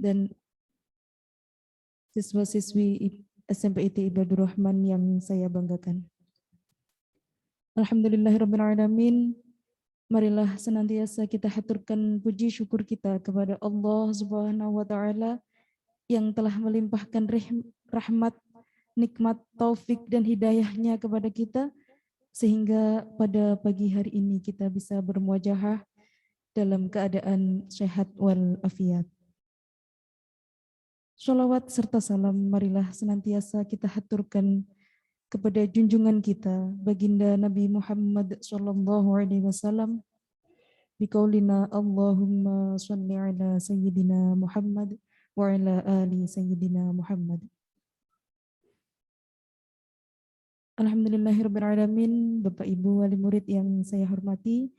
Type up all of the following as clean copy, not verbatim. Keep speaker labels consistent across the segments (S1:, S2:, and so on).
S1: dan siswa-siswi SMP IT Ibadur Rahman yang saya banggakan. Alhamdulillahirrabbilalamin. Marilah senantiasa kita haturkan puji syukur kita kepada Allah Subhanahu wa taala yang telah melimpahkan rahmat, nikmat, taufik dan hidayahnya kepada kita sehingga pada pagi hari ini kita bisa bermuajahah dalam keadaan sehat wal afiat. Sholawat serta salam marilah senantiasa kita haturkan kepada junjungan kita baginda Nabi Muhammad SAW biqaulina Allahumma shalli ala sayyidina Muhammad wa ala ali sayyidina Muhammad. Alhamdulillahirrabbilalamin. Bapak Ibu wali murid yang saya hormati,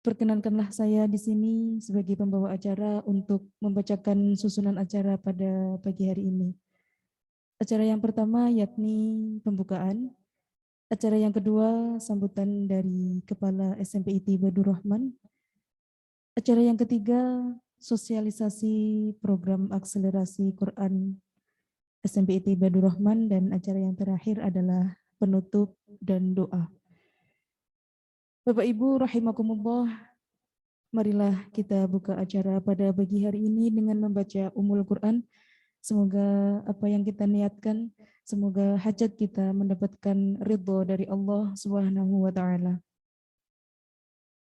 S1: perkenankanlah saya di sini sebagai pembawa acara untuk membacakan susunan acara pada pagi hari ini. Acara yang pertama yakni pembukaan. Acara yang kedua sambutan dari Kepala SMP IT Ibadur Rahman. Acara yang ketiga sosialisasi program akselerasi Quran SMP IT Ibadur Rahman, dan acara yang terakhir adalah penutup dan doa. Bapak Ibu rahimakumullah, marilah kita buka acara pada pagi hari ini dengan membaca Ummul Quran. Semoga apa yang kita niatkan, semoga hajat kita mendapatkan ridho dari Allah Subhanahu wa taala.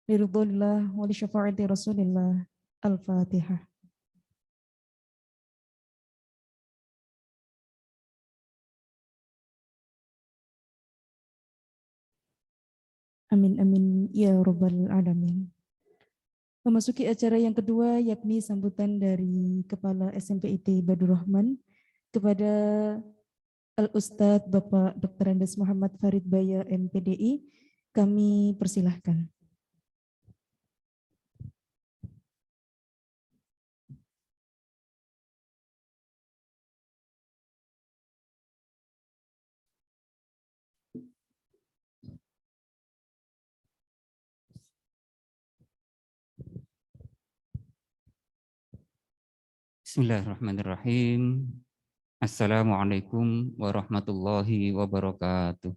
S1: Liridhillah wa li syafaati Rasulillah. Al-Fatihah. Amin amin ya rabbal alamin. Memasuki acara yang kedua yakni sambutan dari Kepala SMP IT Ibadur Rahman kepada Al-Ustadz Bapak Dr. Andes Muhammad Farid Baya MPDI. Kami persilahkan.
S2: Bismillahirrahmanirrahim. Assalamualaikum warahmatullahi wabarakatuh.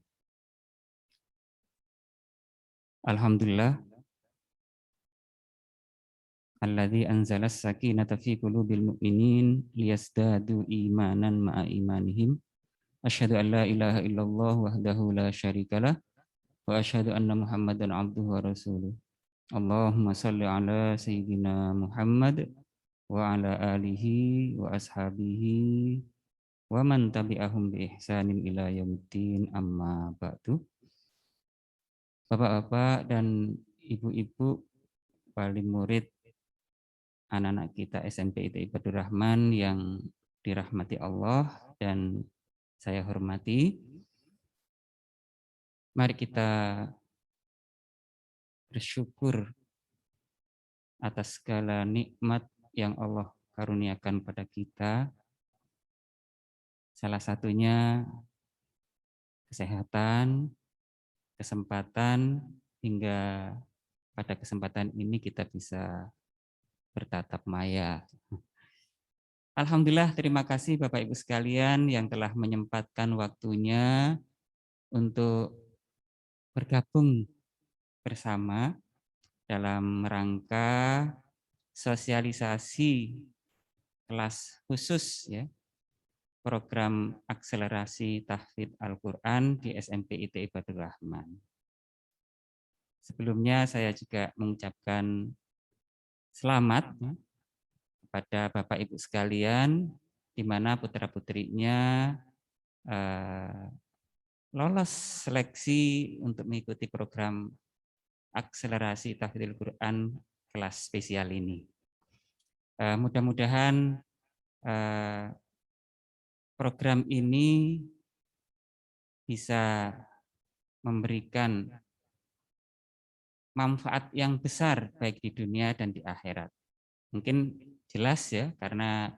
S2: Alhamdulillah alladzi anzala as-sakinata fi qulubil mu'minin liyazdadu imanan ma'a imanihim. Asyhadu an la ilaha illallah wahdahu la syarikalah wa asyhadu anna Muhammadan abduhu wa rasuluh. Allahumma shalli ala sayyidina Muhammad wa ala alihi wa ashabihi wa man tabi'ahum bi ihsanin ila yaumiddin, amma ba'du. Bapak-bapak dan ibu-ibu wali murid anak-anak kita SMP IT Ibadur Rahman yang dirahmati Allah dan saya hormati, mari kita bersyukur atas segala nikmat yang Allah karuniakan pada kita. Salah satunya kesehatan, kesempatan, hingga pada kesempatan ini kita bisa bertatap maya. Alhamdulillah, terima kasih Bapak Ibu sekalian yang telah menyempatkan waktunya untuk bergabung bersama dalam rangka sosialisasi kelas khusus ya, program akselerasi tahfidz Al-Quran di SMP IT Ibadur Rahman. Sebelumnya saya juga mengucapkan selamat ya, kepada Bapak Ibu sekalian, di mana putra-putrinya lolos seleksi untuk mengikuti program akselerasi tahfidz Al-Quran kelas spesial ini. Mudah-mudahan program ini bisa memberikan manfaat yang besar baik di dunia dan di akhirat. Mungkin jelas ya, karena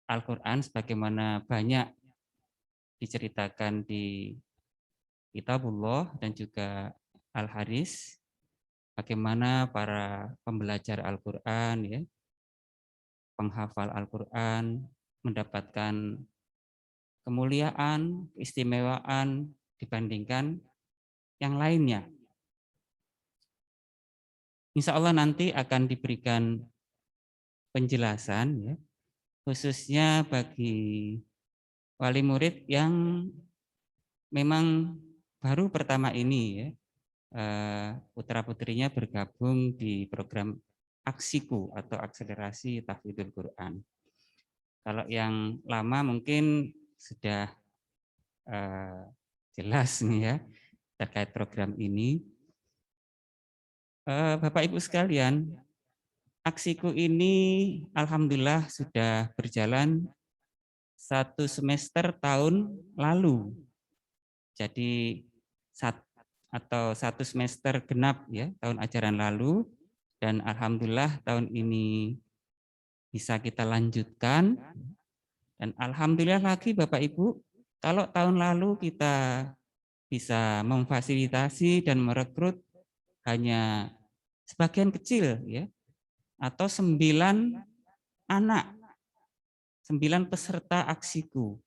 S2: Al-Quran sebagaimana banyak diceritakan di Kitabullah dan juga Al-Haris, bagaimana para pembelajar Al-Quran ya penghafal Al-Quran mendapatkan kemuliaan, keistimewaan dibandingkan yang lainnya. Insya Allah nanti akan diberikan penjelasan ya, khususnya bagi wali murid yang memang baru pertama ini ya, putra-putrinya bergabung di program Aksiku atau Akselerasi Tahfidzul Quran. Kalau yang lama mungkin sudah jelas nih ya terkait program ini. Bapak Ibu sekalian, Aksiku ini alhamdulillah sudah berjalan 1 semester tahun lalu. Jadi atau 1 semester genap ya tahun ajaran lalu, dan alhamdulillah tahun ini bisa kita lanjutkan. Dan alhamdulillah lagi Bapak Ibu, kalau tahun lalu kita bisa memfasilitasi dan merekrut hanya sebagian kecil ya, atau 9 anak, 9 peserta Aksiku.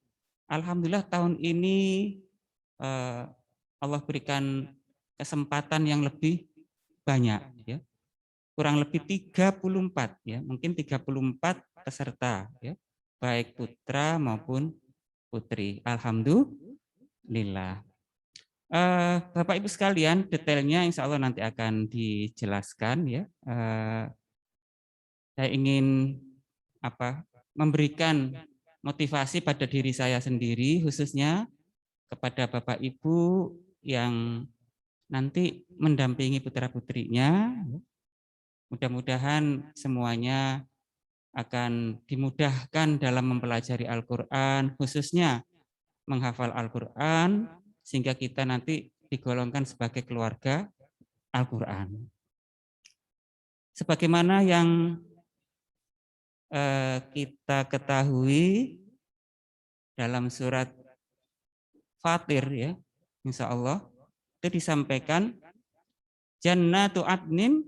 S2: Alhamdulillah tahun ini Allah berikan kesempatan yang lebih banyak ya. Kurang lebih 34 ya, mungkin 34 peserta ya, baik putra maupun putri. Alhamdulillah. Bapak Ibu sekalian, detailnya insya Allah nanti akan dijelaskan ya. Saya ingin memberikan motivasi pada diri saya sendiri, khususnya kepada Bapak Ibu yang nanti mendampingi putra-putrinya. Mudah-mudahan semuanya akan dimudahkan dalam mempelajari Al-Quran, khususnya menghafal Al-Quran, sehingga kita nanti digolongkan sebagai keluarga Al-Quran. Sebagaimana yang kita ketahui dalam surat Fatir ya, insya Allah itu disampaikan jannatu adnin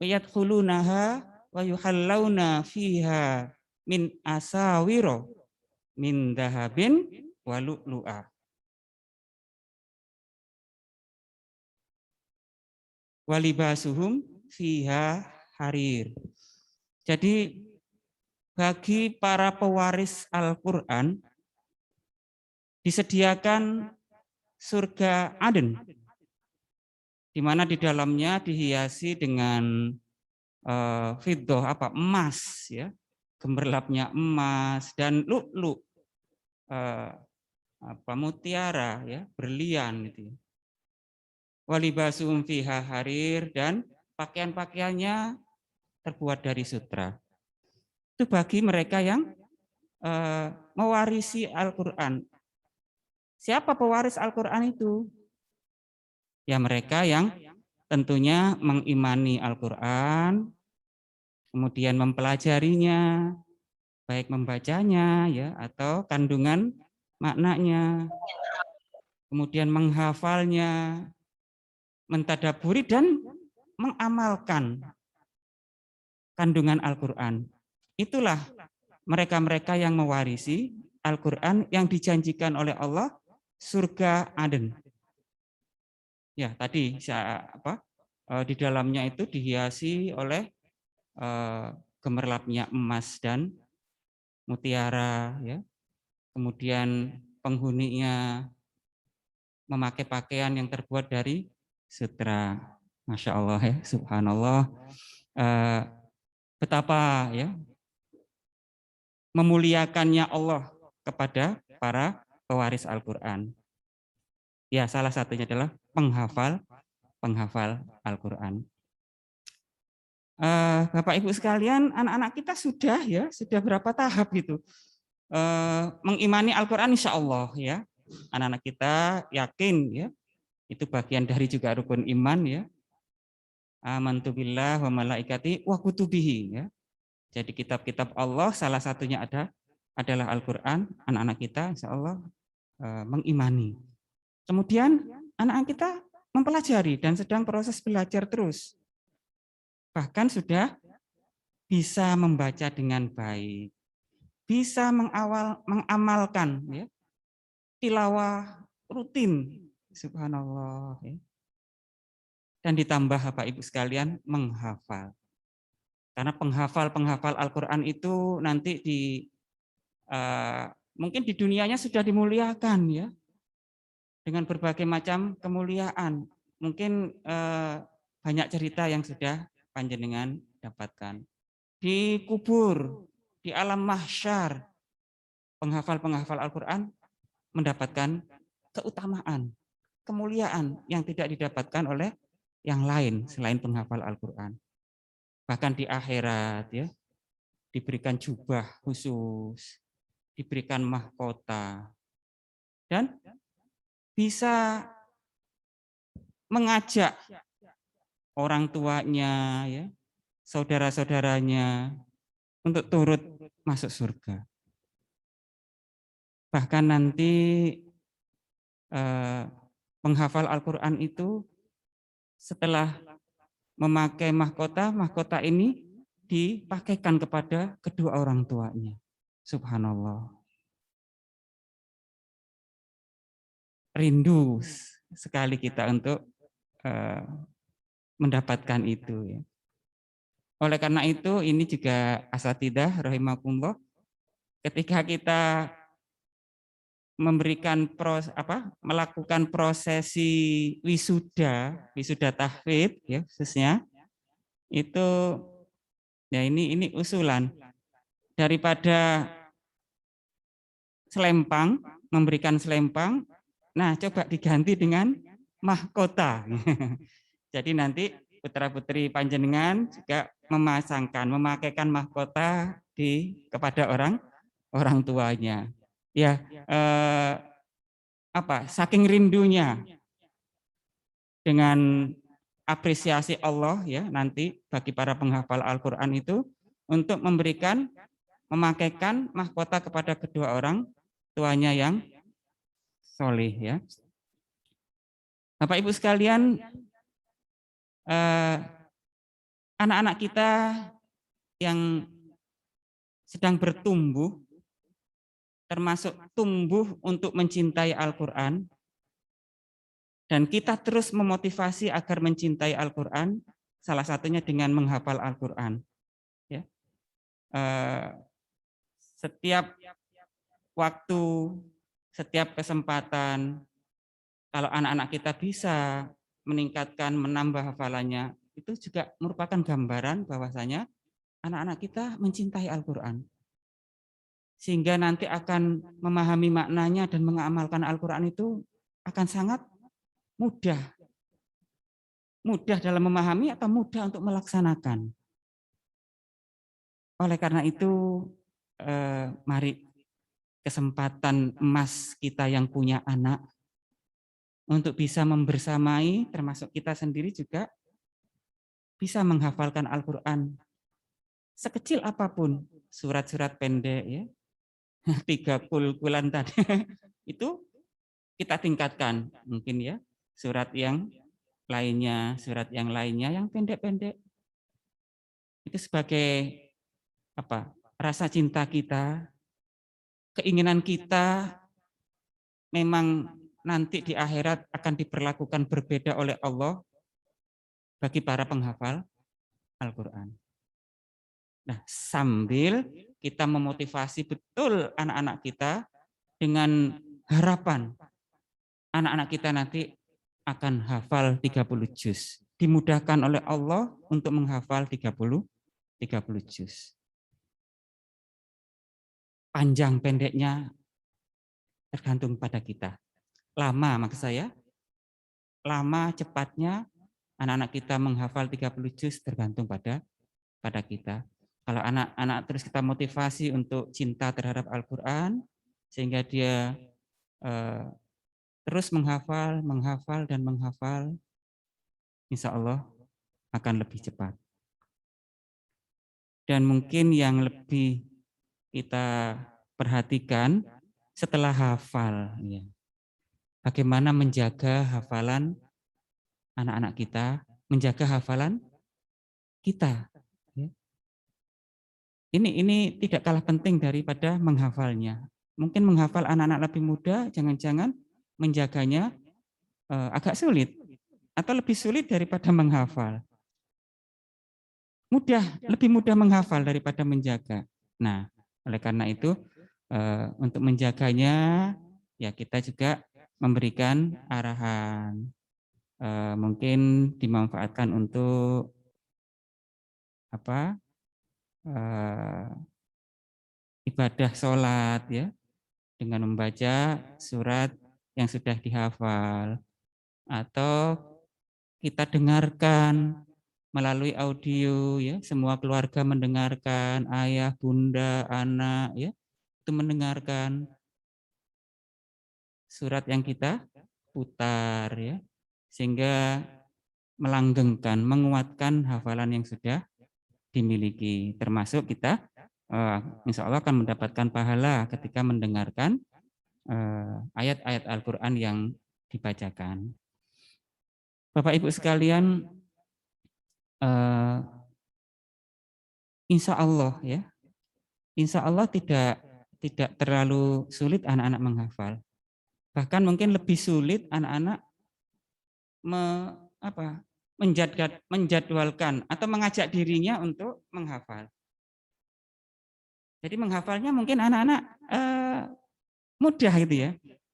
S2: yadkhulunaha wa yuhallawna fiha min asawiro min dahabin wa lu'lu'a wa libasuhum fiha harir. Jadi bagi para pewaris Al-Quran disediakan surga Aden, di mana di dalamnya dihiasi dengan fiddah emas ya, gemerlapnya emas, dan lu'lu mutiara ya, berlian itu. Walibasum fiha harir, dan pakaian-pakaiannya terbuat dari sutra. Itu bagi mereka yang mewarisi Al-Quran. Siapa pewaris Al-Quran itu? Ya mereka yang tentunya mengimani Al-Quran, kemudian mempelajarinya, baik membacanya ya atau kandungan maknanya, kemudian menghafalnya, mentadaburi dan mengamalkan kandungan Al-Quran. Itulah mereka-mereka yang mewarisi Al-Quran yang dijanjikan oleh Allah surga Aden. Ya tadi di dalamnya itu dihiasi oleh gemerlapnya emas dan mutiara ya. Kemudian penghuninya memakai pakaian yang terbuat dari sutra. Masya Allah ya, subhanallah. Betapa ya memuliakannya Allah kepada para pewaris Al-Quran. Ya, salah satunya adalah penghafal Al-Quran. Bapak Ibu sekalian, anak-anak kita sudah berapa tahap gitu mengimani Al-Quran, insya Allah ya. Anak-anak kita yakin ya, itu bagian dari juga rukun iman ya. Amantu billah wa malaikati wa kutubihi ya. Jadi kitab-kitab Allah salah satunya adalah Al-Quran. Anak-anak kita insya Allah mengimani. Kemudian anak-anak kita mempelajari dan sedang proses belajar terus. bahkan sudah bisa membaca dengan baik, bisa mengamalkan ya, tilawah rutin, subhanallah ya. Dan ditambah Bapak Ibu sekalian menghafal. Karena penghafal Al-Qur'an itu nanti mungkin di dunianya sudah dimuliakan ya, dengan berbagai macam kemuliaan. Mungkin banyak cerita yang sudah panjenengan dapatkan. Di kubur, di alam mahsyar, penghafal Al-Qur'an mendapatkan keutamaan, kemuliaan yang tidak didapatkan oleh yang lain selain penghafal Al-Qur'an. Bahkan di akhirat ya, diberikan jubah khusus, diberikan mahkota, dan bisa mengajak orang tuanya, ya, saudara-saudaranya untuk turut masuk surga. Bahkan nanti penghafal Al-Quran itu setelah memakai mahkota ini dipakaikan kepada kedua orang tuanya. Subhanallah. Rindu sekali kita untuk mendapatkan itu. Ya. Oleh karena itu, ini juga asatidah rahimakumullah, ketika kita melakukan prosesi wisuda tahfidz ya khususnya, itu ya ini usulan daripada selempang, memberikan selempang, nah coba diganti dengan mahkota. Jadi nanti putra-putri panjenengan juga memakaikan mahkota kepada orang tuanya. Ya, saking rindunya dengan apresiasi Allah ya nanti bagi para penghafal Al-Qur'an itu untuk memakaikan mahkota kepada kedua orang tuanya yang soleh ya. Bapak Ibu sekalian, anak-anak kita yang sedang bertumbuh, termasuk tumbuh untuk mencintai Al-Quran, dan kita terus memotivasi agar mencintai Al-Quran, salah satunya dengan menghafal Al-Quran. Ya. Setiap waktu, setiap kesempatan, kalau anak-anak kita bisa meningkatkan, menambah hafalannya, itu juga merupakan gambaran bahwasanya anak-anak kita mencintai Al-Quran. Sehingga nanti akan memahami maknanya dan mengamalkan Al-Quran itu akan sangat mudah. Mudah dalam memahami atau mudah untuk melaksanakan. Oleh karena itu, mari kesempatan emas kita yang punya anak untuk bisa membersamai, termasuk kita sendiri juga bisa menghafalkan Al-Quran sekecil apapun, surat-surat pendek ya, 3 kul-kulan tadi itu kita tingkatkan mungkin ya, surat yang lainnya yang pendek-pendek. Itu sebagai rasa cinta kita, keinginan kita memang nanti di akhirat akan diperlakukan berbeda oleh Allah bagi para penghafal Al-Quran. Nah, sambil kita memotivasi betul anak-anak kita dengan harapan anak-anak kita nanti akan hafal 30 juz. Dimudahkan oleh Allah untuk menghafal 30 juz. Panjang pendeknya tergantung pada kita. Lama maksud saya, lama cepatnya anak-anak kita menghafal 30 juz tergantung pada kita. Kalau anak-anak terus kita motivasi untuk cinta terhadap Al-Quran, sehingga dia terus menghafal, insya Allah akan lebih cepat. Dan mungkin yang lebih kita perhatikan setelah hafal, ya, bagaimana menjaga hafalan anak-anak kita, menjaga hafalan kita. Ya. Ini tidak kalah penting daripada menghafalnya. Mungkin menghafal anak-anak lebih muda, jangan-jangan menjaganya agak sulit atau lebih sulit daripada menghafal. Lebih mudah menghafal daripada menjaga. Nah, oleh karena itu untuk menjaganya ya kita juga memberikan arahan. Mungkin dimanfaatkan untuk apa? Ibadah sholat ya, dengan membaca surat yang sudah dihafal, atau kita dengarkan melalui audio ya, semua keluarga mendengarkan, ayah, bunda, anak ya, itu mendengarkan surat yang kita putar ya, sehingga melanggengkan, menguatkan hafalan yang sudah dimiliki, termasuk kita insya Allah akan mendapatkan pahala ketika mendengarkan ayat-ayat Al-Quran yang dibacakan. Bapak Ibu sekalian, insya Allah ya, insya Allah tidak terlalu sulit anak-anak menghafal. Bahkan mungkin lebih sulit anak-anak menjadwalkan atau mengajak dirinya untuk menghafal. Jadi menghafalnya mungkin anak-anak mudah gitu ya,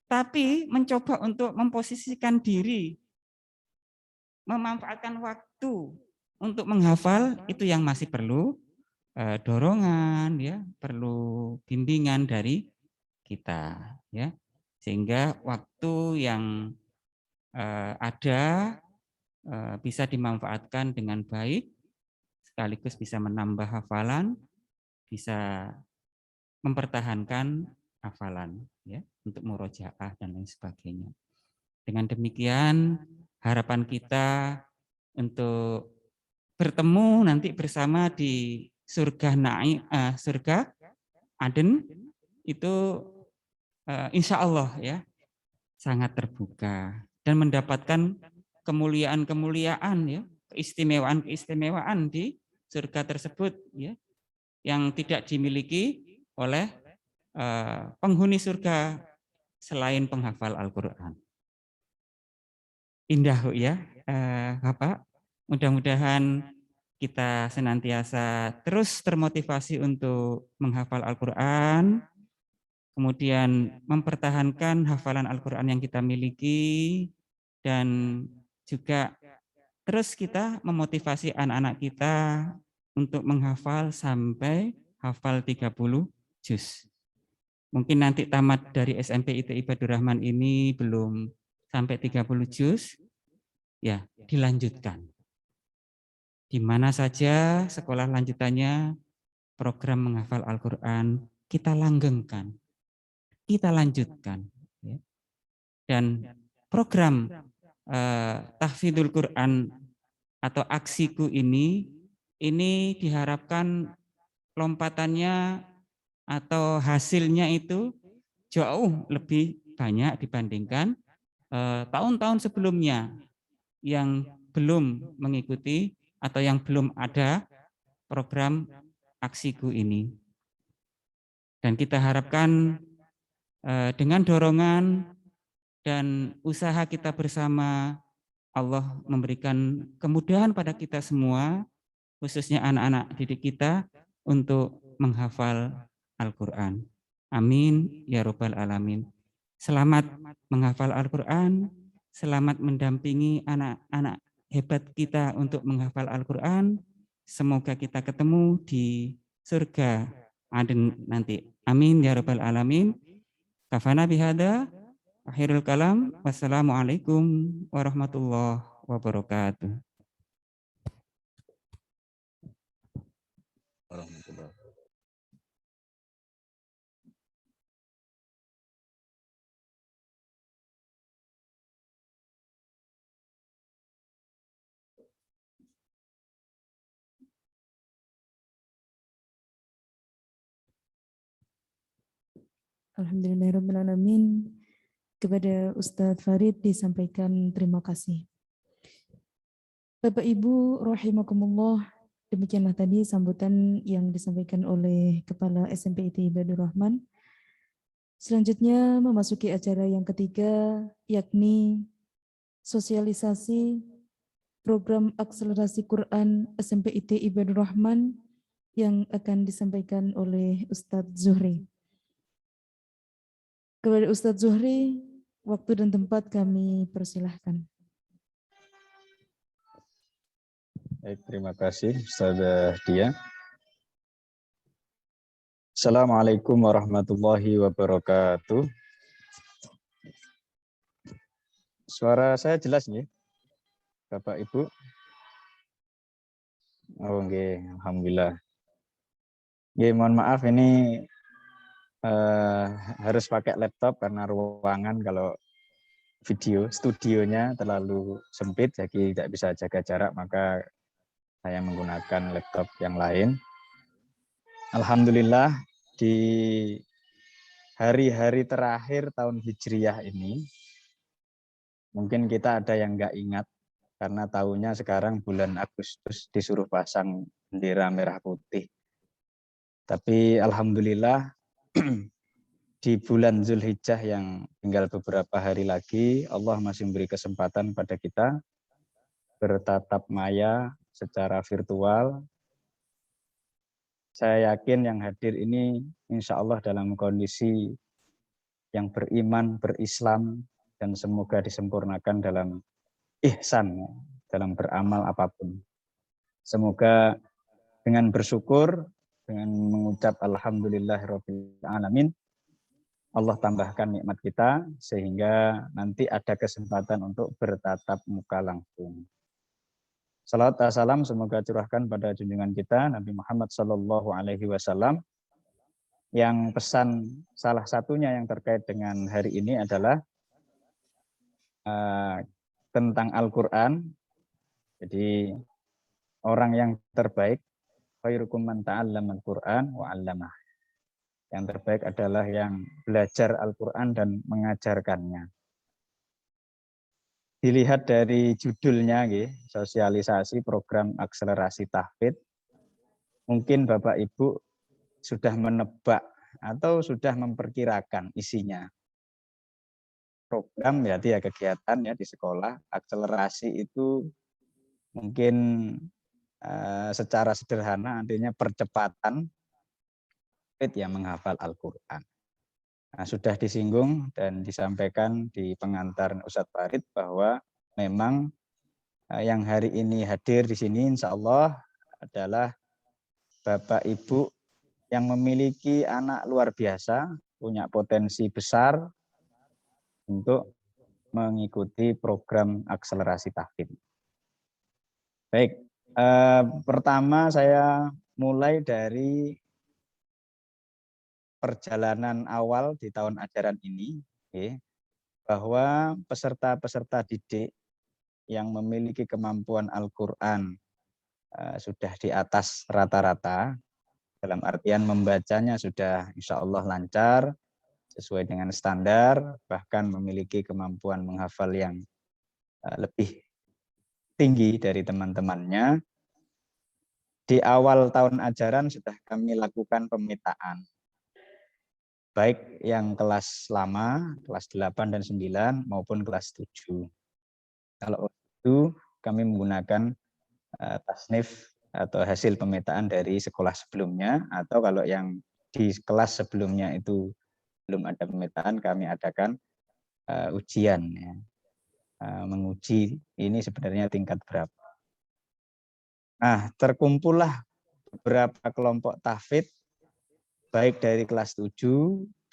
S2: tapi mencoba untuk memposisikan diri, memanfaatkan waktu untuk menghafal itu yang masih perlu dorongan ya, perlu bimbingan dari kita ya, sehingga waktu yang ada bisa dimanfaatkan dengan baik, sekaligus bisa menambah hafalan, bisa mempertahankan hafalan ya, untuk murojaah dan lain sebagainya. Dengan demikian harapan kita untuk bertemu nanti bersama di surga Aden itu insya Allah ya sangat terbuka dan mendapatkan kemuliaan-kemuliaan ya, keistimewaan-keistimewaan di surga tersebut ya, yang tidak dimiliki oleh penghuni surga selain penghafal Al-Quran. Indah ya Bapak, mudah-mudahan kita senantiasa terus termotivasi untuk menghafal Al-Quran, kemudian mempertahankan hafalan Al-Quran yang kita miliki, dan juga terus kita memotivasi anak-anak kita untuk menghafal sampai hafal 30 juz. Mungkin nanti tamat dari SMP ITI Badur Rahman ini belum sampai 30 juz, ya dilanjutkan. Di mana saja sekolah lanjutannya program menghafal Al-Quran, kita langgengkan, kita lanjutkan. Dan program tahfidzul Quran atau aksiku ini diharapkan lompatannya atau hasilnya itu jauh lebih banyak dibandingkan tahun-tahun sebelumnya yang belum mengikuti atau yang belum ada program aksiku ini. Dan kita harapkan dengan dorongan dan usaha kita bersama, Allah memberikan kemudahan pada kita semua, khususnya anak-anak didik kita, untuk menghafal Al-Quran. Amin ya Rabbal Alamin. Selamat menghafal Al-Quran, selamat mendampingi anak-anak hebat kita untuk menghafal Al-Quran. Semoga kita ketemu di surga Aden nanti. Amin ya Rabbal Alamin. Kafana bihada. Akhirul kalam. Wassalamualaikum warahmatullahi wabarakatuh.
S1: Alhamdulillahirrahmanirrahim. Kepada Ustadz Farid disampaikan terima kasih. Bapak Ibu rahimakumullah, Demikianlah tadi sambutan yang disampaikan oleh Kepala SMPIT Ibadur Rahman. Selanjutnya memasuki acara yang ketiga, yakni sosialisasi program akselerasi Quran SMPIT Ibadur Rahman yang akan disampaikan oleh Ustadz Zuhri. Kepada Ustadz Zuhri, waktu dan tempat kami persilahkan.
S3: Baik, terima kasih Ustazah Dia. Assalamualaikum warahmatullahi wabarakatuh. Suara saya jelas nih, Bapak Ibu? Oh, nggih, alhamdulillah. Nggih, mohon maaf ini harus pakai laptop karena ruangan kalau studionya terlalu sempit, jadi tidak bisa jaga jarak, maka saya menggunakan laptop yang lain. Alhamdulillah di hari-hari terakhir tahun Hijriyah ini, mungkin kita ada yang nggak ingat, karena tahunya sekarang bulan Agustus disuruh pasang bendera merah putih. Tapi alhamdulillah di bulan Zulhijjah yang tinggal beberapa hari lagi, Allah masih memberi kesempatan pada kita bertatap maya secara virtual. Saya yakin yang hadir ini insya Allah dalam kondisi yang beriman, berislam, dan semoga disempurnakan dalam ihsan, dalam beramal apapun. Semoga dengan bersyukur, dengan mengucap alhamdulillahirabbil alamin, Allah tambahkan nikmat kita sehingga nanti ada kesempatan untuk bertatap muka langsung. Salawat dan salam semoga curahkan pada junjungan kita Nabi Muhammad SAW, yang pesan salah satunya yang terkait dengan hari ini adalah tentang Al-Quran. Jadi orang yang terbaik, khairukum man ta'allama al-Quran wa 'allamah. Yang terbaik adalah yang belajar Al-Quran dan mengajarkannya. Dilihat dari judulnya, sosialisasi program akselerasi tahfidz, mungkin Bapak Ibu sudah menebak atau sudah memperkirakan isinya. Program berarti ya kegiatan ya di sekolah, akselerasi itu mungkin secara sederhana artinya percepatan yang menghafal Al-Quran. Nah, sudah disinggung dan disampaikan di pengantar Ustadz Farid bahwa memang yang hari ini hadir di sini insya Allah adalah Bapak Ibu yang memiliki anak luar biasa, punya potensi besar untuk mengikuti program akselerasi tahfidz. Baik, pertama saya mulai dari perjalanan awal di tahun ajaran ini, bahwa peserta-peserta didik yang memiliki kemampuan Al-Quran sudah di atas rata-rata, dalam artian membacanya sudah insya Allah lancar, sesuai dengan standar, bahkan memiliki kemampuan menghafal yang lebih tinggi dari teman-temannya. Di awal tahun ajaran sudah kami lakukan pemetaan, baik yang kelas lama, kelas 8 dan 9 maupun kelas 7. Kalau itu kami menggunakan tasnif atau hasil pemetaan dari sekolah sebelumnya, atau kalau yang di kelas sebelumnya itu belum ada pemetaan, kami adakan ujian, ya. Menguji ini sebenarnya tingkat berapa. Nah, terkumpullah beberapa kelompok tahfidz baik dari kelas 7, 8,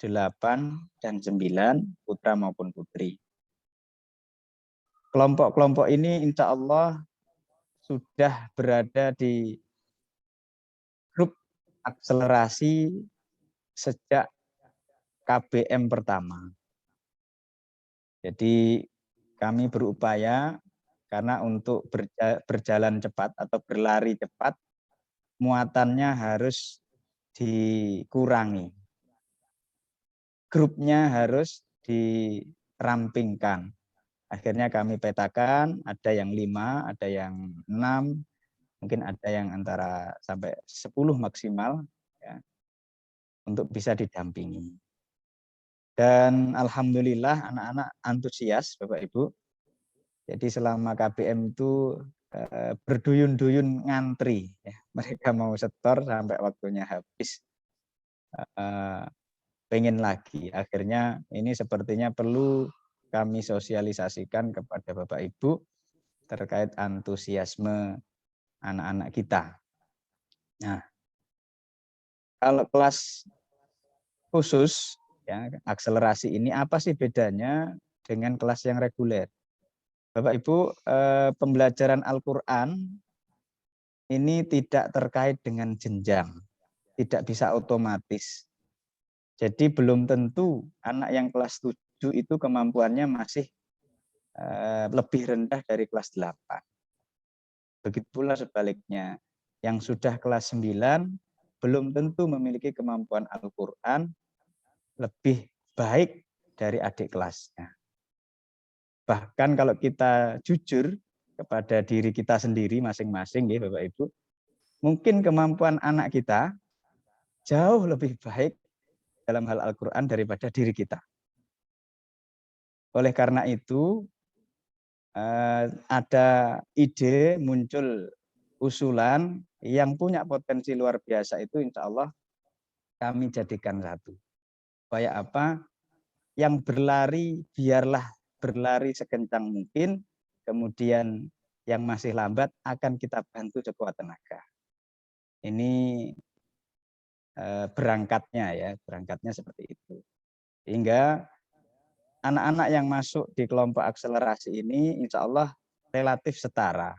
S3: dan 9, putra maupun putri. Kelompok-kelompok ini insya Allah sudah berada di grup akselerasi sejak KBM pertama. Jadi kami berupaya karena untuk berjalan cepat atau berlari cepat, muatannya harus dikurangi. Grupnya harus dirampingkan. Akhirnya kami petakan, ada yang 5, ada yang 6, Mungkin ada yang antara sampai 10 maksimal ya, untuk bisa didampingi. Dan alhamdulillah anak-anak antusias Bapak Ibu. Jadi selama KBM itu berduyun-duyun ngantri ya. Mereka mau setor sampai waktunya habis. Pengen lagi. Akhirnya ini sepertinya perlu kami sosialisasikan kepada Bapak Ibu terkait antusiasme anak-anak kita. Nah, kalau kelas khusus ya, akselerasi ini apa sih bedanya dengan kelas yang reguler? Bapak Ibu, pembelajaran Al-Qur'an ini tidak terkait dengan jenjang, tidak bisa otomatis. Jadi belum tentu anak yang kelas 7 itu kemampuannya masih lebih rendah dari kelas 8. Begitu pula sebaliknya, yang sudah kelas 9 belum tentu memiliki kemampuan Al-Qur'an lebih baik dari adik kelasnya. Bahkan kalau kita jujur kepada diri kita sendiri masing-masing ya Bapak Ibu, mungkin kemampuan anak kita jauh lebih baik dalam hal Al-Qur'an daripada diri kita. Oleh karena itu ada ide, muncul usulan yang punya potensi luar biasa itu insya Allah kami jadikan satu. Supaya apa? Yang berlari biarlah berlari sekencang mungkin, kemudian yang masih lambat akan kita bantu sekuat tenaga. Ini berangkatnya seperti itu. Sehingga anak-anak yang masuk di kelompok akselerasi ini insya Allah relatif setara.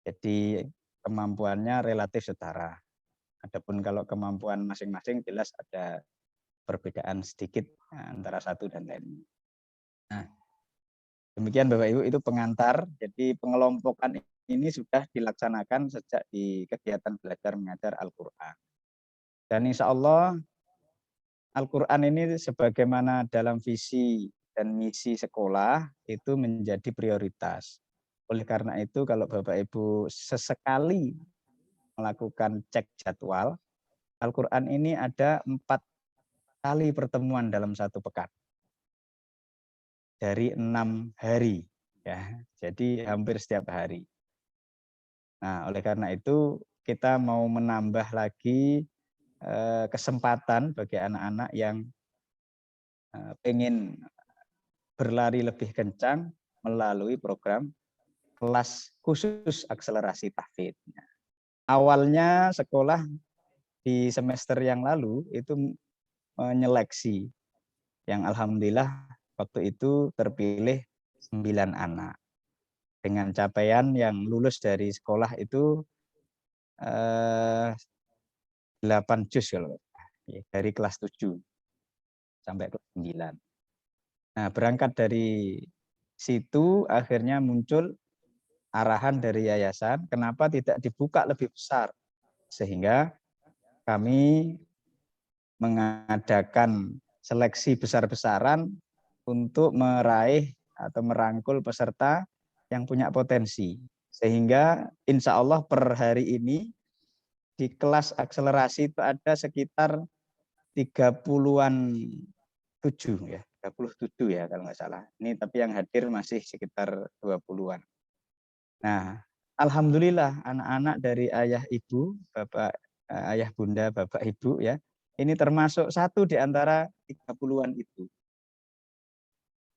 S3: Jadi kemampuannya relatif setara. Adapun kalau kemampuan masing-masing jelas ada perbedaan sedikit antara satu dan lain. Nah, demikian Bapak Ibu itu pengantar. Jadi pengelompokan ini sudah dilaksanakan sejak di kegiatan belajar mengajar Al-Qur'an. Dan insya Allah Al-Qur'an ini sebagaimana dalam visi dan misi sekolah itu menjadi prioritas. Oleh karena itu kalau Bapak Ibu sesekali melakukan cek jadwal, Al-Qur'an ini ada 4 kali pertemuan dalam satu pekan. Dari 6 hari. Ya, jadi hampir setiap hari. Nah, oleh karena itu kita mau menambah lagi kesempatan bagi anak-anak yang pengen berlari lebih kencang melalui program kelas khusus akselerasi tahfidz. Awalnya sekolah di semester yang lalu itu menyeleksi yang alhamdulillah waktu itu terpilih 9 anak. Dengan capaian yang lulus dari sekolah itu 8 juz kalau dari kelas 7 sampai kelas 9. Nah, berangkat dari situ akhirnya muncul arahan dari yayasan, kenapa tidak dibuka lebih besar? Sehingga kami mengadakan seleksi besar-besaran untuk meraih atau merangkul peserta yang punya potensi. Sehingga insya Allah per hari ini di kelas akselerasi itu ada sekitar 30-an 7 ya, 37 ya kalau nggak salah. Ini tapi yang hadir masih sekitar 20-an. Nah, alhamdulillah anak-anak dari ayah ibu, bapak ayah bunda, bapak ibu ya, ini termasuk satu di antara 30-an itu.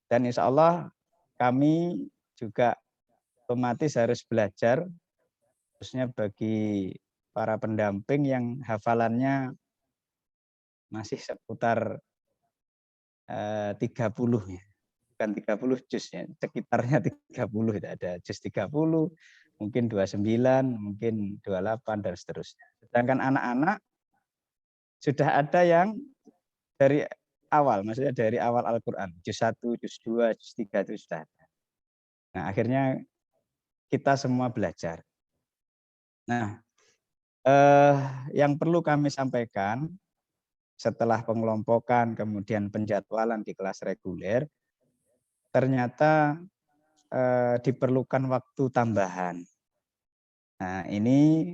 S3: Dan insya Allah kami juga otomatis harus belajar, khususnya bagi para pendamping yang hafalannya masih seputar 30 ya. Bukan 30 juz ya, sekitarnya 30 ada juz 30, mungkin 29, mungkin 28 dan seterusnya. Sedangkan anak-anak sudah ada yang dari awal, maksudnya dari awal Al-Qur'an, juz 1, juz 2, juz 3 itu sudah ada. Nah, akhirnya kita semua belajar. Nah, yang perlu kami sampaikan setelah pengelompokan kemudian penjadwalan di kelas reguler, ternyata diperlukan waktu tambahan. Nah, ini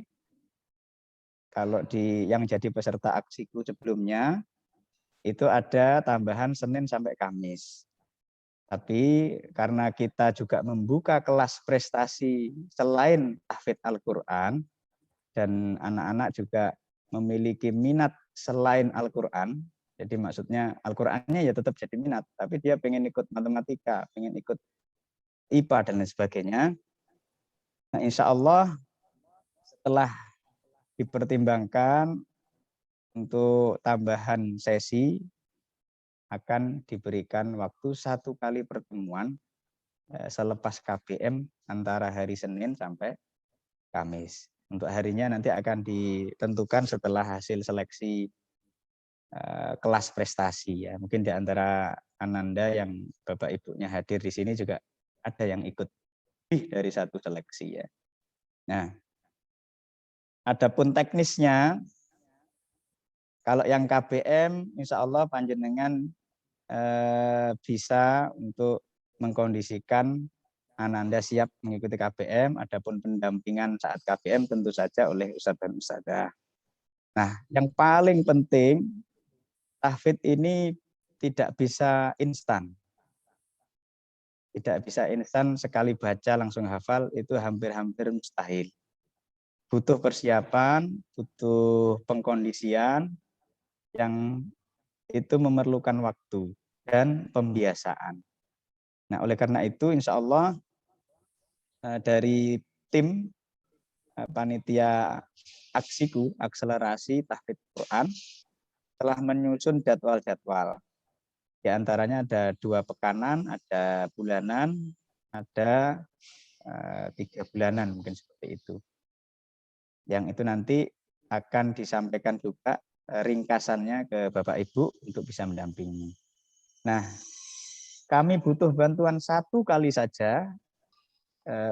S3: kalau yang jadi peserta aksiku sebelumnya itu ada tambahan Senin sampai Kamis. Tapi karena kita juga membuka kelas prestasi selain tahfidz Al-Quran, dan anak-anak juga memiliki minat selain Al-Quran, jadi maksudnya Al-Qurannya ya tetap jadi minat, tapi dia pengen ikut matematika, pengen ikut IPA, dan lain sebagainya. Nah, insya Allah setelah dipertimbangkan untuk tambahan sesi, akan diberikan waktu 1 kali pertemuan selepas KBM antara hari Senin sampai Kamis. Untuk harinya nanti akan ditentukan setelah hasil seleksi kelas prestasi ya. Mungkin di antara Ananda yang Bapak Ibunya hadir di sini juga ada yang ikut lebih dari 1 seleksi ya. Nah, adapun teknisnya, kalau yang KBM insya Allah panjenengan bisa untuk mengkondisikan Ananda siap mengikuti KBM, adapun pendampingan saat KBM tentu saja oleh Ustadz dan Ustadzah. Nah, yang paling penting, tahfidz ini tidak bisa instan. Tidak bisa instan sekali baca langsung hafal, itu hampir-hampir mustahil. Butuh persiapan, butuh pengkondisian yang itu memerlukan waktu dan pembiasaan. Nah, oleh karena itu insya Allah dari tim panitia aksiku, akselerasi tahfidz Quran, telah menyusun jadwal-jadwal. Di antaranya ada 2 pekanan, ada bulanan, ada 3 bulanan, mungkin seperti itu. Yang itu nanti akan disampaikan juga ringkasannya ke Bapak Ibu untuk bisa mendampingi. Nah, kami butuh bantuan 1 kali saja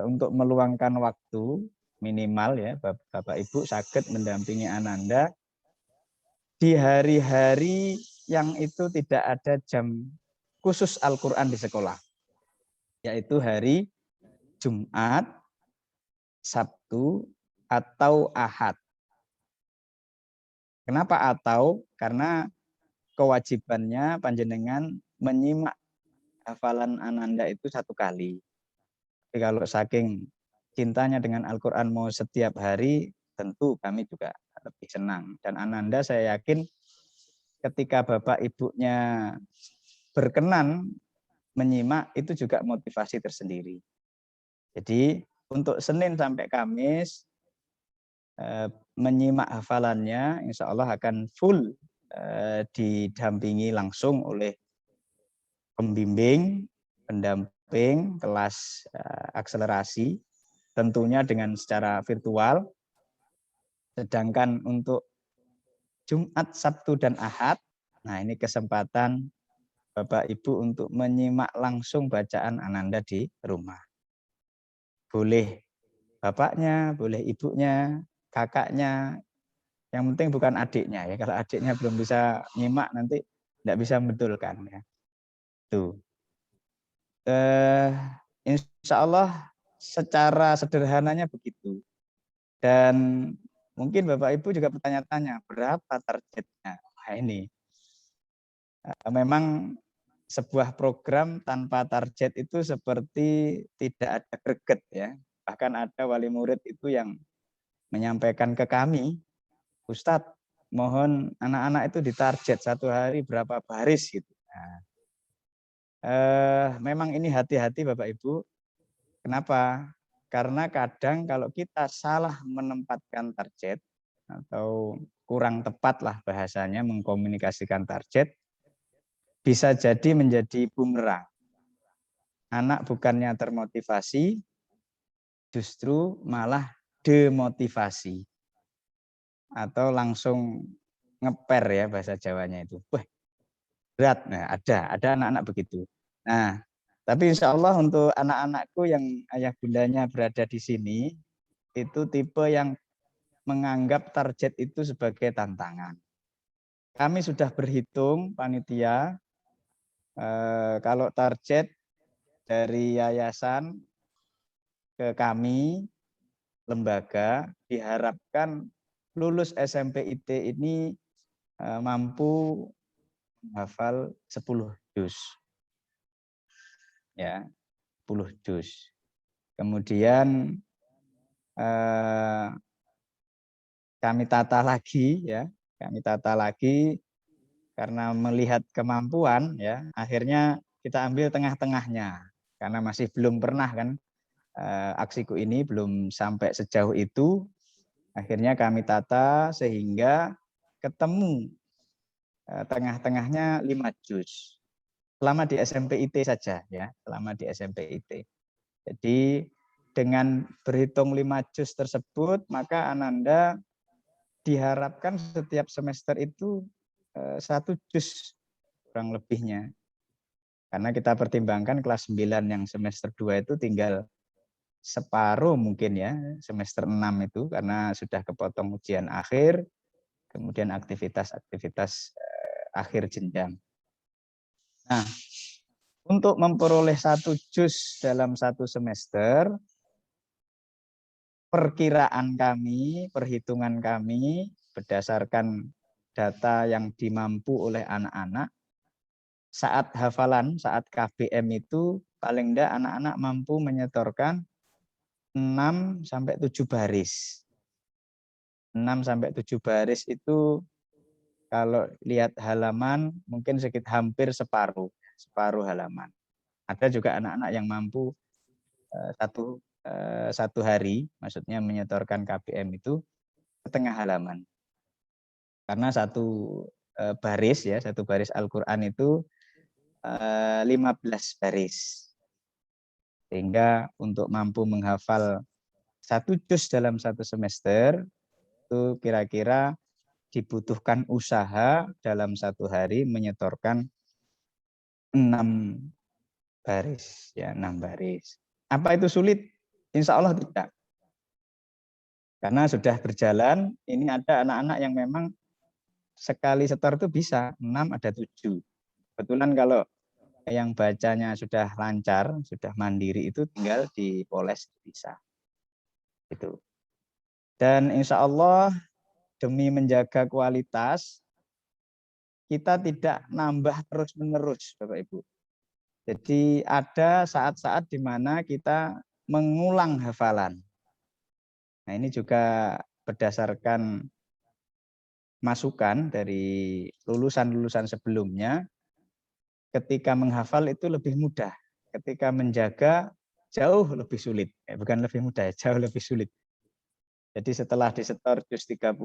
S3: untuk meluangkan waktu minimal ya, Bapak Ibu sakit mendampingi Ananda di hari-hari yang itu tidak ada jam khusus Al-Quran di sekolah, yaitu hari Jumat, Sabtu, atau Ahad. Kenapa atau? Karena kewajibannya panjenengan menyimak hafalan Ananda itu 1 kali. Tapi kalau saking cintanya dengan Al-Quran mau setiap hari, tentu kami juga lebih senang. Dan Ananda saya yakin ketika Bapak Ibunya berkenan menyimak, itu juga motivasi tersendiri. Jadi untuk Senin sampai Kamis, menyimak hafalannya insya Allah akan full didampingi langsung oleh pembimbing, pendamping kelas akselerasi, tentunya dengan secara virtual. Sedangkan untuk Jumat, Sabtu, dan Ahad, nah ini kesempatan Bapak Ibu untuk menyimak langsung bacaan Ananda di rumah. Boleh bapaknya, boleh ibunya, kakaknya, yang penting bukan adiknya ya. Kalau adiknya belum bisa nyimak nanti tidak bisa membetulkan ya. Tuh. Insya Allah secara sederhananya begitu. Dan mungkin Bapak Ibu juga bertanya-tanya, berapa targetnya? Nah, ini memang sebuah program tanpa target itu seperti tidak ada greget ya. Bahkan ada wali murid itu yang menyampaikan ke kami, Ustadz, mohon anak-anak itu ditarget 1 hari berapa baris gitu. Nah, memang ini hati-hati Bapak Ibu. Kenapa? Karena kadang kalau kita salah menempatkan target atau kurang tepat lah bahasanya mengkomunikasikan target, bisa jadi menjadi bumerang. Anak bukannya termotivasi, justru malah demotivasi. Atau langsung ngeper ya bahasa Jawanya itu. Wah, berat. Nah, ada anak-anak begitu. Nah, tapi insya Allah untuk anak-anakku yang ayah bundanya berada di sini, itu tipe yang menganggap target itu sebagai tantangan. Kami sudah berhitung panitia, kalau target dari yayasan ke kami lembaga diharapkan lulus SMP IT ini mampu menghafal 10 juz. Ya, 10 juz. Kemudian kami tata lagi ya, karena melihat kemampuan ya, akhirnya kita ambil tengah-tengahnya karena masih belum pernah kan aksiku ini belum sampai sejauh itu. Akhirnya kami tata sehingga ketemu tengah-tengahnya 5 juz. Selama di SMP IT saja ya, selama di SMP IT. Jadi dengan berhitung 5 juz tersebut, maka Ananda diharapkan setiap semester itu 1 juz kurang lebihnya. Karena kita pertimbangkan kelas 9 yang semester 2 itu tinggal separuh mungkin ya, semester 6 itu karena sudah kepotong ujian akhir, kemudian aktivitas-aktivitas akhir jenjang. Nah, untuk memperoleh 1 juz dalam 1 semester, perkiraan kami, perhitungan kami berdasarkan data yang dimampu oleh anak-anak, saat hafalan, saat KBM itu paling tidak anak-anak mampu menyetorkan 6 sampai 7 baris. 6 sampai 7 baris itu kalau lihat halaman mungkin sekitar hampir separuh halaman. Ada juga anak-anak yang mampu satu hari, maksudnya menyetorkan KBM itu setengah halaman. Karena satu baris ya, satu baris Al-Qur'an itu 15 baris. Sehingga untuk mampu menghafal 1 juz dalam 1 semester itu kira-kira dibutuhkan usaha dalam 1 hari menyetorkan 6 baris ya, 6 baris. Apa itu sulit? Insya Allah tidak. Karena sudah berjalan, ini ada anak-anak yang memang sekali setor itu bisa 6 ada 7. Kebetulan kalau yang bacanya sudah lancar, sudah mandiri itu tinggal dipoles bisa. Itu. Dan insya Allah demi menjaga kualitas, kita tidak nambah terus-menerus, Bapak Ibu. Jadi ada saat-saat di mana kita mengulang hafalan. Nah ini juga berdasarkan masukan dari lulusan-lulusan sebelumnya, ketika menghafal itu lebih mudah. Ketika menjaga jauh lebih sulit. Bukan lebih mudah, jauh lebih sulit. Jadi setelah disetor juz 30,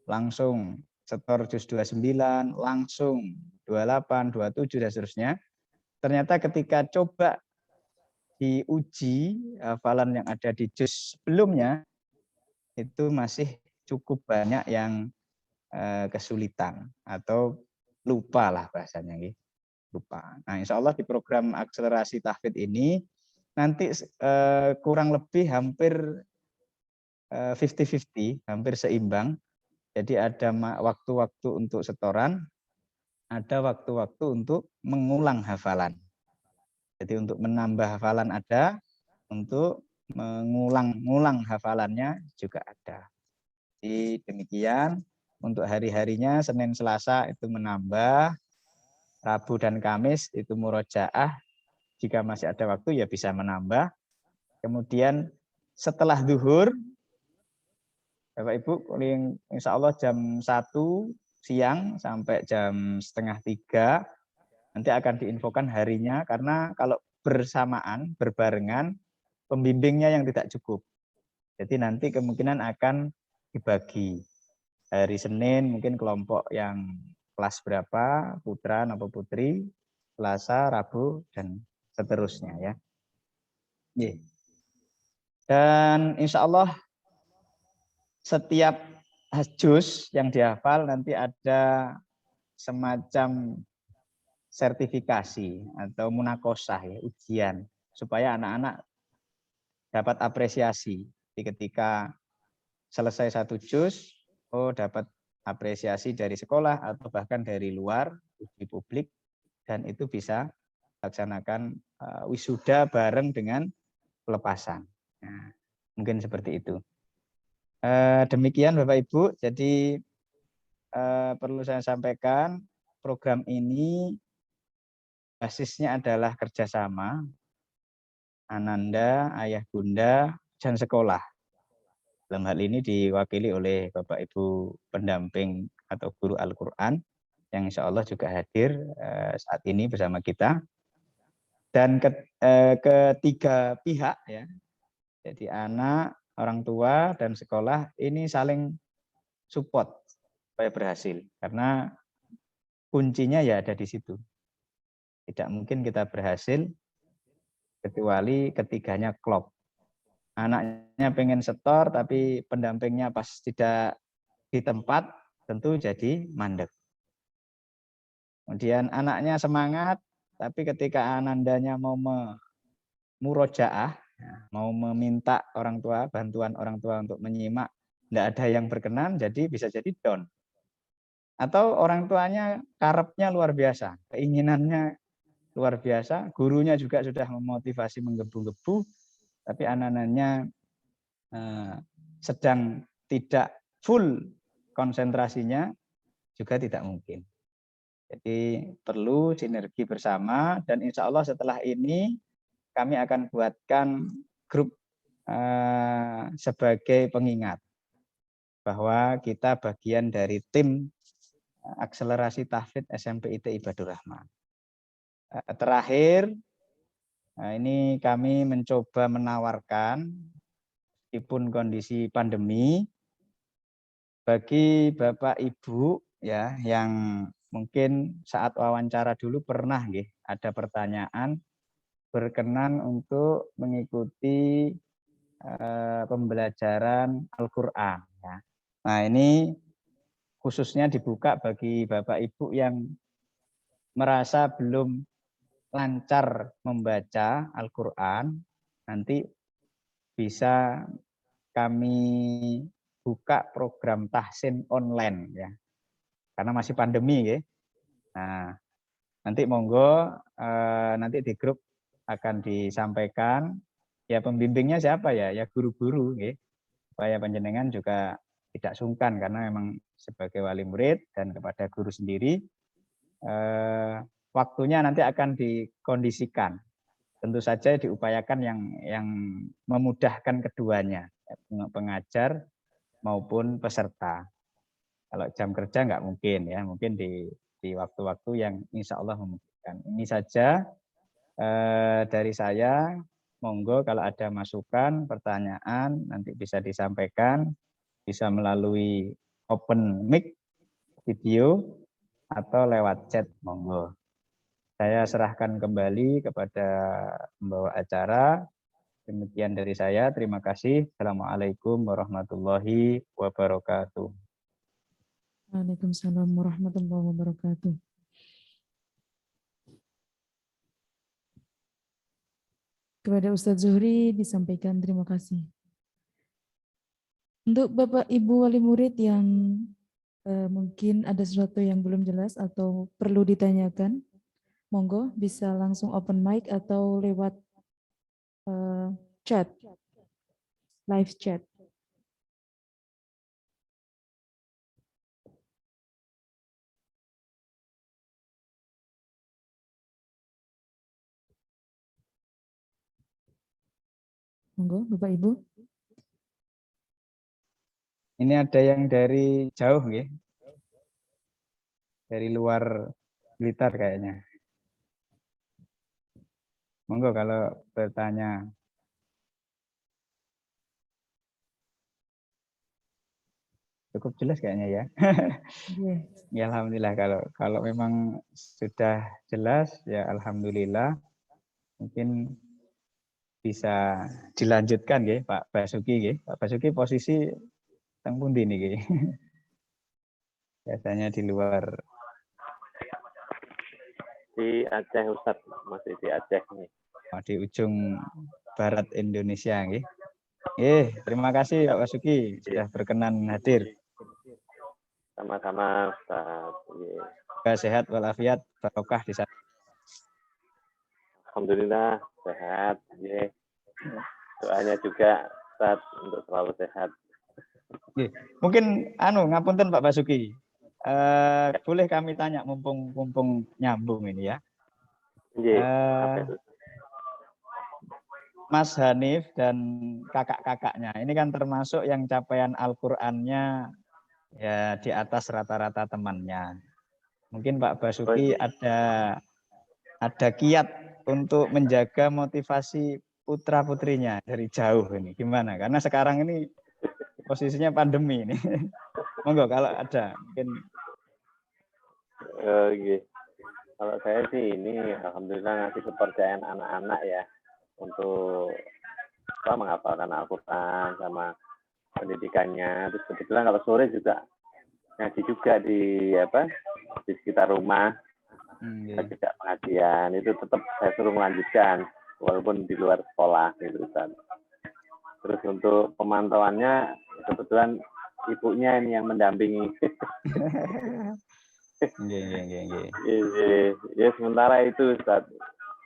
S3: langsung setor juz 29, langsung 28, 27 dan seterusnya. Ternyata ketika coba diuji hafalan yang ada di juz sebelumnya, itu masih cukup banyak yang kesulitan atau lupa lah bahasanya. Lupa. Nah insya Allah di program akselerasi tahfidz ini nanti kurang lebih hampir 50-50, hampir seimbang. Jadi ada waktu-waktu untuk setoran, ada waktu-waktu untuk mengulang hafalan. Jadi untuk menambah hafalan ada, untuk mengulang hafalannya juga ada. Jadi demikian untuk hari-harinya Senin Selasa itu menambah, Rabu dan Kamis itu murojaah. Jika masih ada waktu ya bisa menambah. Kemudian setelah duhur, Bapak Ibu, insya Allah jam 1 siang sampai jam setengah 3 nanti akan diinfokan harinya, karena kalau bersamaan, berbarengan, pembimbingnya yang tidak cukup. Jadi nanti kemungkinan akan dibagi. Hari Senin mungkin kelompok yang kelas berapa, putra atau putri, Selasa, Rabu, dan seterusnya ya. Dan insya Allah setiap juz yang dihafal nanti ada semacam sertifikasi atau munakosah ya, ujian supaya anak-anak dapat apresiasi. Jadi ketika selesai 1 juz, dapat apresiasi dari sekolah atau bahkan dari luar uji publik, dan itu bisa laksanakan wisuda bareng dengan pelepasan. Nah, Mungkin seperti itu. Demikian Bapak Ibu, jadi perlu saya sampaikan program ini basisnya adalah kerjasama Ananda, Ayah Bunda, dan sekolah. Dalam hal ini diwakili oleh Bapak Ibu pendamping atau guru Al-Quran yang insya Allah juga hadir saat ini bersama kita. Dan ketiga pihak ya, jadi anak, orang tua, dan sekolah ini saling support supaya berhasil. Karena kuncinya ya ada di situ. Tidak mungkin kita berhasil kecuali ketiganya klop. Anaknya pengen setor tapi pendampingnya pas tidak di tempat, tentu jadi mandek. Kemudian anaknya semangat, tapi ketika anandanya mau murojaah, mau meminta orang tua, bantuan orang tua untuk menyimak, tidak ada yang berkenan, jadi bisa jadi down. Atau orang tuanya karepnya luar biasa, keinginannya luar biasa, gurunya juga sudah memotivasi menggebu-gebu, tapi anak-anaknya sedang tidak full konsentrasinya, juga tidak mungkin. Jadi perlu sinergi bersama, dan insya Allah setelah ini kami akan buatkan grup sebagai pengingat bahwa kita bagian dari tim akselerasi tahfidz SMP IT Ibadur Rahman. Terakhir, ini kami mencoba menawarkan, meskipun kondisi pandemi, bagi Bapak Ibu ya yang mungkin saat wawancara dulu pernah ada pertanyaan berkenan untuk mengikuti pembelajaran Al-Quran. Ya. Nah ini khususnya dibuka bagi Bapak Ibu yang merasa belum lancar membaca Al-Quran, nanti bisa kami buka program tahsin online ya, karena masih pandemi ya. Nah nanti monggo nanti di grup akan disampaikan ya pembimbingnya siapa ya, ya guru-guru ya, supaya panjenengan juga tidak sungkan karena memang sebagai wali murid dan kepada guru sendiri waktunya nanti akan dikondisikan. Tentu saja diupayakan yang memudahkan keduanya, pengajar maupun peserta. Kalau jam kerja nggak mungkin ya, mungkin di waktu-waktu yang insya Allah memungkinkan. Ini saja dari saya. Monggo kalau ada masukan, pertanyaan nanti bisa disampaikan, bisa melalui open mic, video, atau lewat chat, monggo. Saya serahkan kembali kepada pembawa acara. Demikian dari saya, terima kasih. Assalamualaikum warahmatullahi wabarakatuh.
S1: Waalaikumsalam warahmatullahi wabarakatuh. Kepada Ustadz Zuhri disampaikan terima kasih. Untuk Bapak Ibu wali murid yang mungkin ada sesuatu yang belum jelas atau perlu ditanyakan, monggo bisa langsung open mic atau lewat chat, live chat. Monggo Bapak Ibu.
S3: Ini ada yang dari jauh ya, dari luar Blitar kayaknya. Monggo kalau bertanya. Cukup jelas kayaknya ya.
S1: Yeah.
S3: Ya alhamdulillah, kalau memang sudah jelas ya alhamdulillah. Mungkin bisa dilanjutkan ya Pak Basuki ya. Pak Basuki posisi teng pundi niki? Biasanya di luar.
S4: Di Aceh Ustadz, masih di Aceh nih.
S3: Di ujung barat Indonesia nggih. Terima kasih Pak Basuki sudah berkenan hadir.
S4: Sama-sama Ustadz.
S3: Sehat walafiat, barokah di sana.
S4: Alhamdulillah sehat. Doanya juga Ustaz untuk selalu sehat.
S3: Mungkin ngapunten Pak Basuki. Boleh kami tanya mumpung nyambung ini ya.
S4: Nggih, apa itu?
S3: Mas Hanif dan kakak-kakaknya ini kan termasuk yang capaian Al-Qur'annya ya di atas rata-rata temannya. Mungkin Pak Basuki ada kiat untuk menjaga motivasi putra-putrinya dari jauh ini. Gimana? Karena sekarang ini posisinya pandemi ini. Monggo kalau ada mungkin.
S4: Nggih. Kalau saya sih ini alhamdulillah ngasih kepercayaan anak-anak ya untuk menghafalkan Al-Qur'an sama pendidikannya. Terus kebetulan kalau sore juga ngaji juga di sekitar rumah. Juga pengajian itu tetap saya suruh melanjutkan walaupun di luar sekolah gitu Ustaz. Terus untuk pemantauannya kebetulan ibunya ini yang mendampingi. Ya sementara itu Ustaz.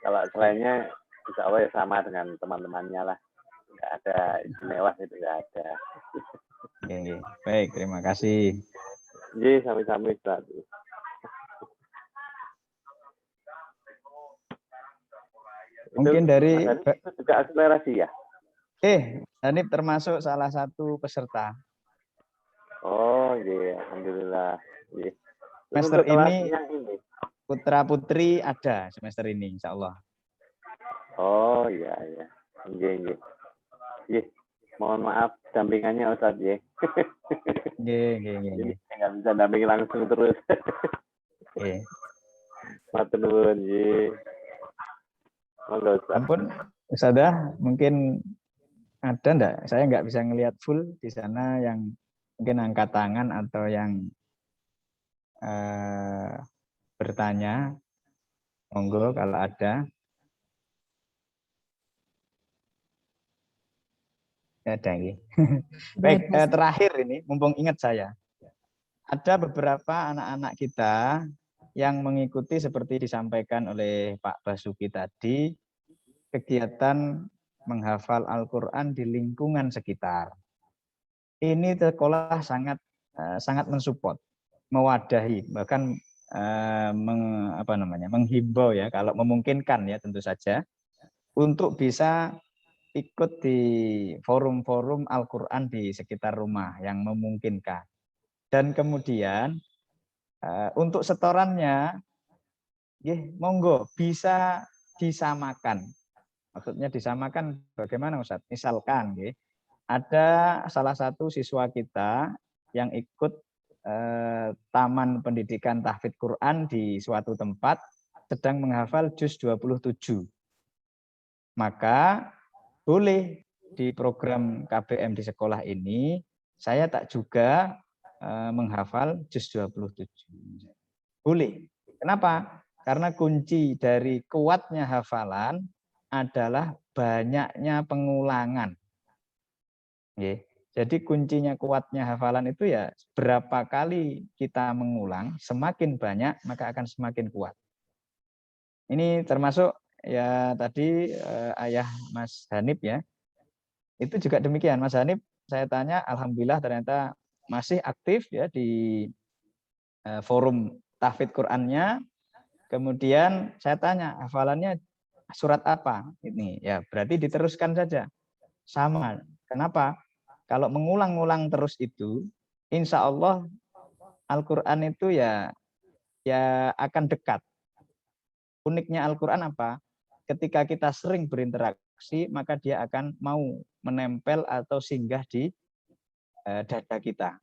S4: Kalau selainnya insya Allah ya sama dengan teman-temannya lah. Nggak ada istimewa itu, nggak ada.
S3: Baik, terima kasih.
S4: Sami-sami Ustaz.
S3: Mungkin dari
S4: itu juga akselerasi ya?
S3: Hanif termasuk salah satu peserta.
S4: Oh iya, alhamdulillah.
S3: Semester ini putra putri ada semester ini, insya Allah.
S4: Oh iya. Nggih. Mohon maaf dampingannya Ustaz ya.
S3: Nggih.
S4: Nggak bisa dampingi langsung terus. Matur nuwun nggih.
S3: Ampun, Ustazah, mungkin ada enggak? Saya nggak bisa ngelihat full di sana yang mungkin angkat tangan atau yang bertanya. Monggo kalau ada. Ada nggih. Baik, terakhir ini mumpung ingat saya. Ada beberapa anak-anak kita yang mengikuti seperti disampaikan oleh Pak Basuki tadi, kegiatan menghafal Al-Qur'an di lingkungan sekitar. Ini sekolah sangat mensupport, mewadahi, bahkan menghimbau ya kalau memungkinkan ya tentu saja untuk bisa ikut di forum-forum Al-Qur'an di sekitar rumah yang memungkinkan. Dan kemudian untuk setorannya monggo bisa disamakan. Maksudnya disamakan bagaimana Ustaz? Misalkan ada salah satu siswa kita yang ikut taman pendidikan tahfidz Quran di suatu tempat sedang menghafal juz 27. Maka boleh di program KBM di sekolah ini saya tak juga menghafal juz 27. Boleh. Kenapa? Karena kunci dari kuatnya hafalan adalah banyaknya pengulangan. Jadi kuncinya kuatnya hafalan itu ya berapa kali kita mengulang, semakin banyak maka akan semakin kuat. Ini termasuk ya tadi ayah Mas Hanif ya. Itu juga demikian Mas Hanif, saya tanya alhamdulillah ternyata masih aktif ya di forum tahfidz Qur'annya. Kemudian saya tanya hafalannya surat apa? Ini ya berarti diteruskan saja. Sama. Kenapa? Kalau mengulang-ulang terus itu, insya Allah Al-Quran itu ya akan dekat. Uniknya Al-Quran apa? Ketika kita sering berinteraksi, maka dia akan mau menempel atau singgah di dada kita.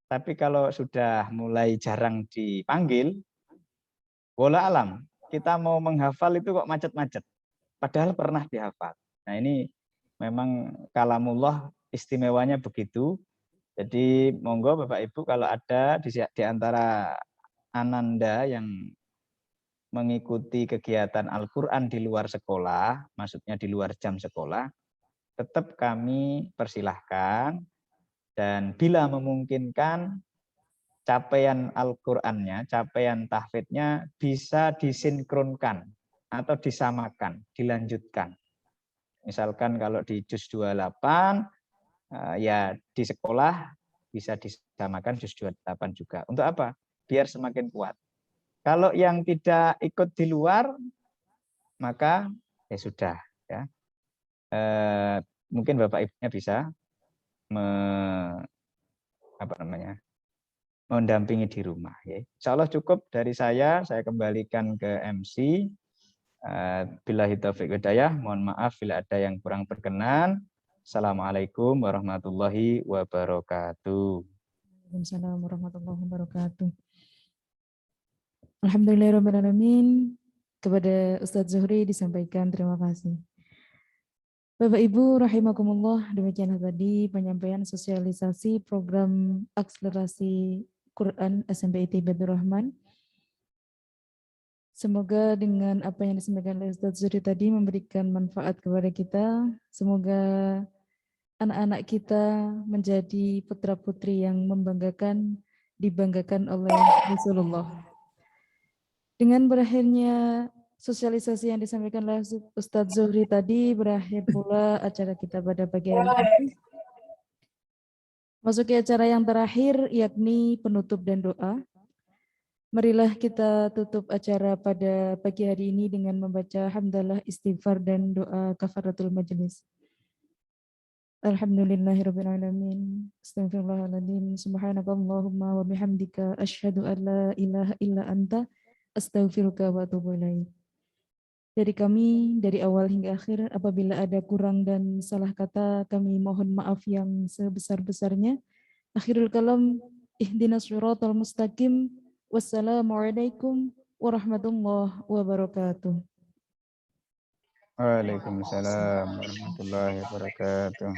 S3: Tapi kalau sudah mulai jarang dipanggil, wala alam, kita mau menghafal itu kok macet-macet. Padahal pernah dihafal. Nah ini memang kalamullah istimewanya begitu. Jadi monggo Bapak Ibu kalau ada di antara Ananda yang mengikuti kegiatan Al-Qur'an di luar sekolah, maksudnya di luar jam sekolah, tetap kami persilahkan dan bila memungkinkan capaian Al-Qur'annya, capaian tahfidznya bisa disinkronkan atau disamakan, dilanjutkan. Misalkan kalau di juz 28 ya di sekolah bisa disamakan juz 28 juga. Untuk apa? Biar semakin kuat. Kalau yang tidak ikut di luar maka ya sudah ya. Mungkin Bapak Ibunya bisa mendampingi di rumah. Ya. Insya Allah cukup dari saya kembalikan ke MC. Billahi taufiq hidayah. Mohon maaf bila ada yang kurang berkenan. Assalamualaikum warahmatullahi wabarakatuh.
S1: Waalaikumsalam warahmatullahi wabarakatuh. Alhamdulillahirrahmanirrahim. Kepada Ustadz Zuhri disampaikan terima kasih. Bapak Ibu rahimakumullah, demikianlah tadi penyampaian sosialisasi program akselerasi Quran SMP Ibtidaiyah Rahman. Semoga dengan apa yang disampaikan oleh Ustadz Zuhri tadi memberikan manfaat kepada kita. Semoga anak-anak kita menjadi putra-putri yang membanggakan, dibanggakan oleh Rasulullah. Dengan berakhirnya sosialisasi yang disampaikan oleh Ustadz Zuhri tadi, berakhir pula acara kita pada pagi hari ini. Masuki acara yang terakhir, yakni penutup dan doa. Marilah kita tutup acara pada pagi hari ini dengan membaca hamdalah, istighfar, dan doa kafaratul majelis. Alhamdulillahirrahmanirrahim. Astaghfirullahaladzim. Subhanakallahumma wa bihamdika. Ashhadu an la ilaha illa anta. Astaghfiruka wa atubu ilaik. Dari kami, dari awal hingga akhir, apabila ada kurang dan salah kata, kami mohon maaf yang sebesar-besarnya. Akhirul kalam, ihdinas siratal mustaqim. Wassalamualaikum warahmatullahi wabarakatuh.
S3: Waalaikumsalam warahmatullahi wabarakatuh.